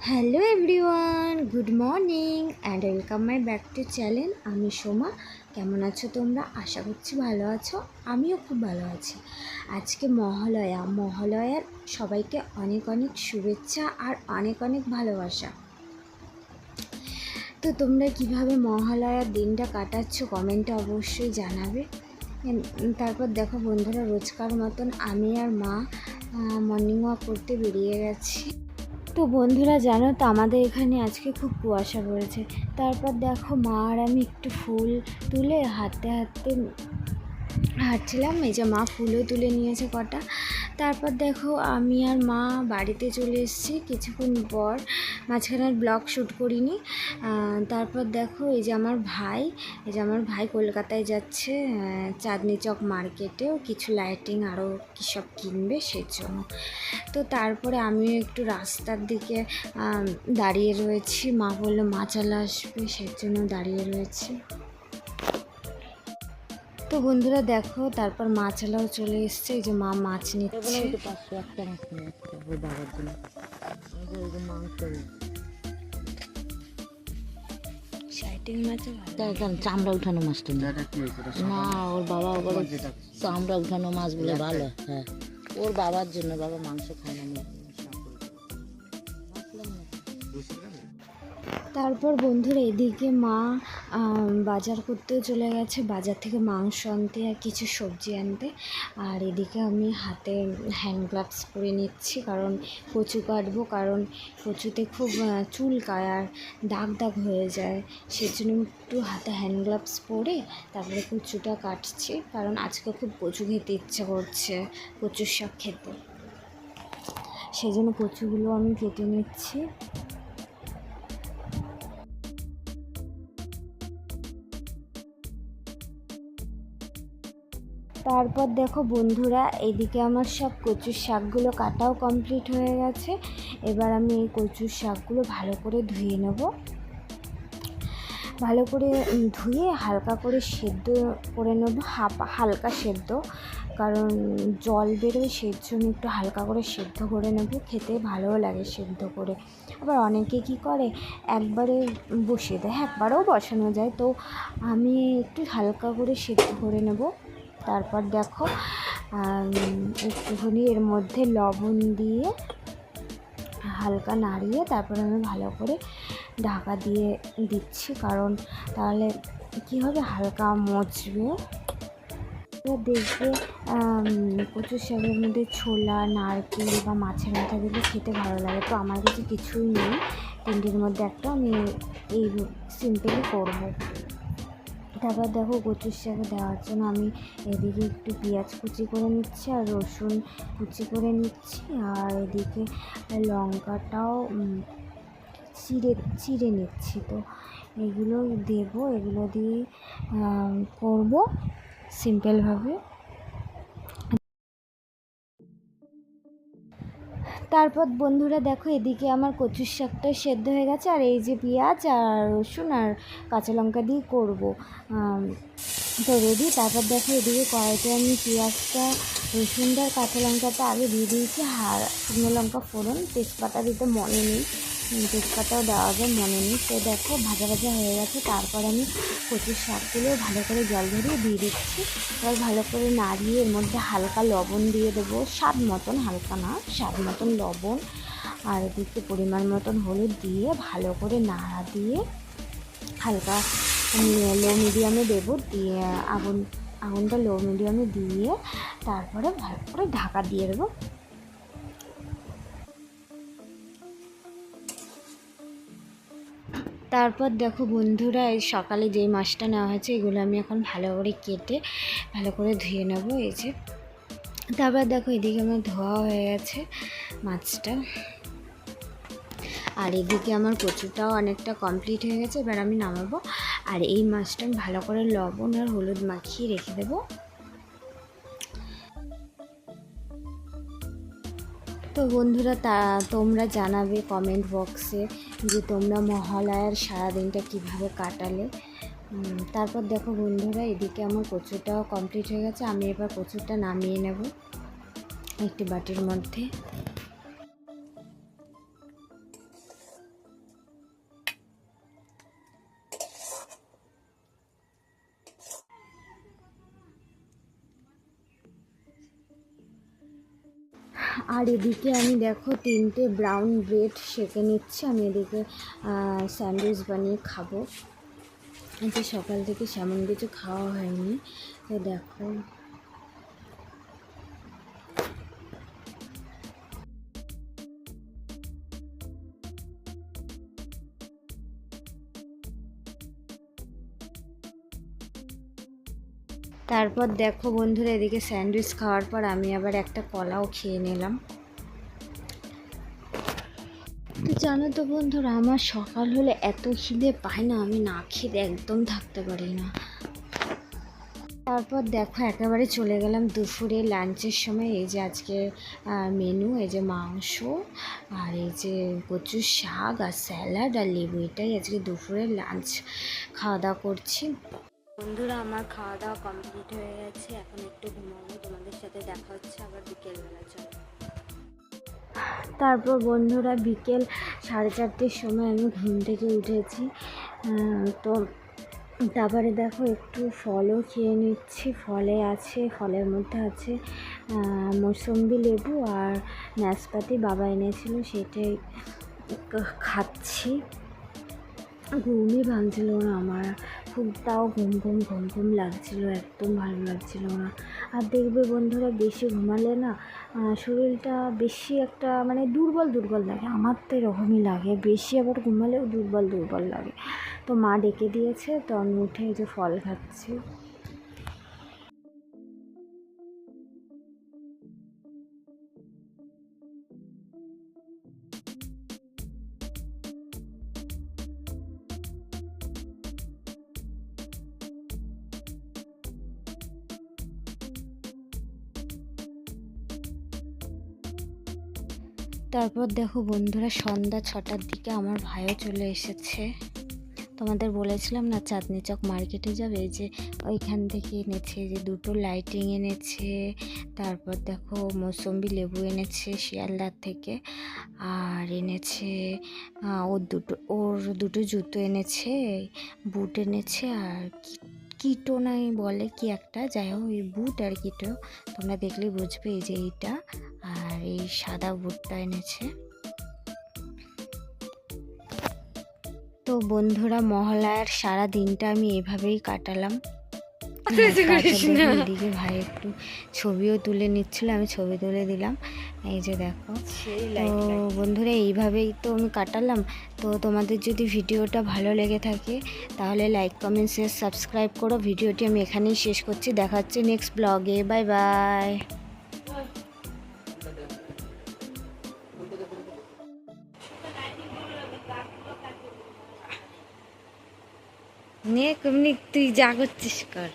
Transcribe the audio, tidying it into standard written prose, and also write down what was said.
Hello everyone, good morning and welcome my back to channel. আমি সোমা। কেমন আছো তোমরা? আশা করছি ভালো আছো। আমিও খুব ভালো আছি। আজকে মহালয়ার সবাইকে অনেক অনেক শুভেচ্ছা আর অনেক অনেক ভালোবাসা। তো তোমরা কিভাবে মহালয়ার দিনটা কাটাচ্ছ কমেন্টে অবশ্যই জানাবে। তারপর দেখো বন্ধুরা, রোজকার মতন আমি আর মা মর্নিং ওয়াক করতে বেরিয়ে গেছি। তো বন্ধুরা, জানো তো আমাদের এখানে আজকে খুব কুয়াশা পড়েছে। তারপর দেখো মা আর আমি একটু ফুল তুলে হাঁটতে হাঁটতে হাঁটছিলাম। এই যে মা ফুলও তুলে নিয়েছে কটা। তারপর দেখো আমি আর মা বাড়িতে চলে এসেছি কিছুক্ষণ পর। মাঝখানে ব্লগ শ্যুট করিনি। তারপর দেখো এই যে আমার ভাই কলকাতায় যাচ্ছে চাঁদনি চক মার্কেটেও কিছু লাইটিং আরও কী সব কিনবে সেজন্য। তো তারপরে আমিও একটু রাস্তার দিকে দাঁড়িয়ে রয়েছি। মা বললো মাছালা আসবে, সেজন্য দাঁড়িয়ে রয়েছি। তো বন্ধুরা দেখো, তারপর মাছালাও চলে এসছে। এই যে মা মাছ নিচ্ছে। চামড়া উঠানো মাছটা না, ওর বাবা চামড়া উঠানো মাছ বলে ভালো। হ্যাঁ, ওর বাবার জন্য, বাবা মাংস খায় না। তারপর বন্ধুরা এদিকে মা বাজার করতেও চলে গেছে, বাজার থেকে মাংস আনতে আর কিছু সবজি আনতে। আর এদিকে আমি হাতে হ্যান্ড গ্লাভস পরে নিচ্ছি, কারণ কচু কাটবো। কারণ কচুতে খুব চুলকায় আর দাগ দাগ হয়ে যায়, সেজন্য একটু হাতে হ্যান্ড গ্লাভস পরে তারপরে কচুটা কাটছি। কারণ আজকে খুব কচু খেতে ইচ্ছা করছে, কচুর শাক খেতে। সেজন্য কচুগুলো আমি কেটে নিচ্ছি। তারপর দেখো বন্ধুরা, এদিকে আমার সব কচুর শাকগুলো কাটাও কমপ্লিট হয়ে গেছে। এবার আমি এই কচুর শাকগুলো ভালো করে ধুয়ে নেব। ভালো করে ধুয়ে হালকা করে সেদ্ধ করে নেব, হালকা সেদ্ধ, কারণ জল বেরোয়, সেই জন্য একটু হালকা করে সেদ্ধ করে নেব। খেতে ভালোও লাগে সেদ্ধ করে। আবার অনেকে কি করে একবারে বসিয়ে দেয়, একবারেও বসানো যায়। তো আমি একটু হালকা করে সেদ্ধ করে নেব। তারপর দেখো একটুখানি এর মধ্যে লবণ দিয়ে হালকা নাড়িয়ে তারপর আমি ভালো করে ঢাকা দিয়ে দিচ্ছি, কারণ তাহলে কী হবে, হালকা মচবে। দেখবে কচুর শাকের মধ্যে ছোলা, নারকেল বা মাছের মাথা দিলে খেতে ভালো লাগে। তো আমার কাছে কিছুই নেই, তিনটির মধ্যে একটা আমি এই সিম্পলি করবো। তারপর দেখো কচুর শাকে দেওয়ার জন্য আমি এদিকে একটু পেঁয়াজ কুচি করে নিচ্ছি আর রসুন কুচি করে নিচ্ছি। আর এদিকে লঙ্কাটাও চিড়ে নিচ্ছি। তো এগুলো দেবো, এগুলো দিয়ে করবো সিম্পলভাবে। তারপর বন্ধুরা দেখো, এদিকে আমার কচুর শাকটা সেদ্ধ হয়ে গেছে। আর এই যে পেঁয়াজ আর রসুন আর কাঁচা লঙ্কা দিয়ে করবো তো রেডি। তারপর দেখো এদিকে কড়াইতে আমি পেঁয়াজটা, রসুনটা আর কাঁচা লঙ্কাটা আগে দিয়ে দিয়েছি। আর শুকনো লঙ্কা ফোড়ন, তেজপাতা দিতে মনে নেই, তেজপাতাও দেওয়া যায়, মনে নেই। তো দেখো ভাজা ভাজা হয়ে গেছে। তারপর আমি কচুর শাকগুলো ভালো করে জল ধরিয়ে দিয়ে দিচ্ছি। এবার ভালো করে নাড়িয়ে এর মধ্যে হালকা লবণ দিয়ে দেবো, স্বাদ মতন, হালকা না, স্বাদ মতন লবণ। আর এদিকে পরিমাণ মতন হলুদ দিয়ে ভালো করে নাড়া দিয়ে হালকা লো মিডিয়ামে দেবো। দিয়ে আগুনটা লো মিডিয়ামে দিয়ে তারপরে ভালো করে ঢাকা দিয়ে দেবো। তারপর দেখো বন্ধুরা, এই সকালে যেই মাছটা নেওয়া হয়েছে এগুলো আমি এখন ভালো করে কেটে ভালো করে ধুয়ে নেব। এই যে তারপর দেখো এদিকে আমার ধোয়া হয়ে গেছে মাছটা। আর এদিকে আমার কচুটাও অনেকটা কমপ্লিট হয়ে গেছে। এবার আমি নামাবো। আর এই মাছটা আমি ভালো করে লবণ আর হলুদ মাখিয়ে রেখে দেবো। তো বন্ধুরা, তোমরা জানাবে কমেন্ট বক্সে যে তোমরা মহালয়ার সারাদিনটা কীভাবে কাটালে। তারপর দেখো বন্ধুরা, এদিকে আমার কচুটাও কমপ্লিট হয়ে গেছে। আমি এবার কচুটা নামিয়ে নেব একটি বাটির মধ্যে। আর এদিকে আমি দেখো 3টে ব্রাউন ব্রেড সেঁকে নিচ্ছি। আমি এদিকে স্যান্ডউইচ বানিয়ে খাবো। যে সকাল থেকে সেমন কিছু খাওয়া হয়নি, তো দেখো। তারপর দেখো বন্ধুরা, এদিকে স্যান্ডউইচ খাওয়ার পর আমি আবার একটা কলাও খেয়ে নিলাম। তো জানো তো বন্ধুরা, আমার সকাল হলে এত খিদে পায় না, আমি না খেতে একদম থাকতে পারি না। তারপর দেখো একেবারে চলে গেলাম দুপুরে লাঞ্চের সময়। এই যে আজকে মেনু, এই যে মাংস আর এই যে কচুর শাক আর স্যালাড আর লেবু, এটাই আজকে দুপুরে লাঞ্চ। খাওয়া দাওয়া করছি। বন্ধুরা, আমার খাওয়া দাওয়া কমপ্লিট হয়ে গেছে, এখন একটু ঘুমাবো। তোমাদের সাথে দেখা হচ্ছে আবার বিকেলবেলা। চলো। তারপর বন্ধুরা বিকেল 4:30টার সময় আমি ঘুম থেকে উঠেছি। তো তারপরে দেখো একটু ফলও খেয়ে নিচ্ছি। ফলের মধ্যে আছে মৌসম্বি লেবু আর নাশপাতি, বাবা এনেছিল, সেটাই খাচ্ছি। ঘুমই ভাঙছিল না আমার, খুব তাও ঘুম লাগছিল, একদম ভালো লাগছিল না। আর দেখবে বন্ধুরা, বেশি ঘুমালে না শরীরটা বেশি একটা মানে দুর্বল লাগে। আমার তো এরকমই লাগে, বেশি আবার ঘুমালেও দুর্বল লাগে। তো মা ডেকে দিয়েছে, তো আমি উঠে এই যে ফল খাচ্ছি। তারপর দেখো বন্ধুরা, সন্ধ্যা 6টার দিকে আমার ভাইও চলে এসেছে। তোমাদের বলেছিলাম না চাঁদনি চক মার্কেটে যাবে, এই যে ওইখান থেকে এনেছে, যে 2টো লাইটিং এনেছে। তারপর দেখো মৌসম্বি লেবু এনেছে শিয়ালদার থেকে, আর এনেছে ওর দুটো জুতো এনেছে, বুট এনেছে, আর কিটো নাই বলে কি একটা, যাই হোক ওই বুট আর কিটো, তোমরা দেখলেই বুঝবে। এই যে এইটা আর এই সাদা বুটটা এনেছে। তো বন্ধুরা, মহালয়ার সারা দিনটা আমি এভাবেই কাটালাম। এদিকে ভাই একটু ছবিও তুলে নিচ্ছিল, আমি ছবি তুলে দিলাম। এই যে দেখো। তো বন্ধুরা, এইভাবেই তো আমি কাটালাম। তো তোমাদের যদি ভিডিওটা ভালো লেগে থাকে তাহলে লাইক, কমেন্ট, শেয়ার, সাবস্ক্রাইব করো। ভিডিওটি আমি এখানেই শেষ করছি, দেখা হচ্ছে নেক্সট ব্লগে। Bye bye. নে তুই যা করছিস কর।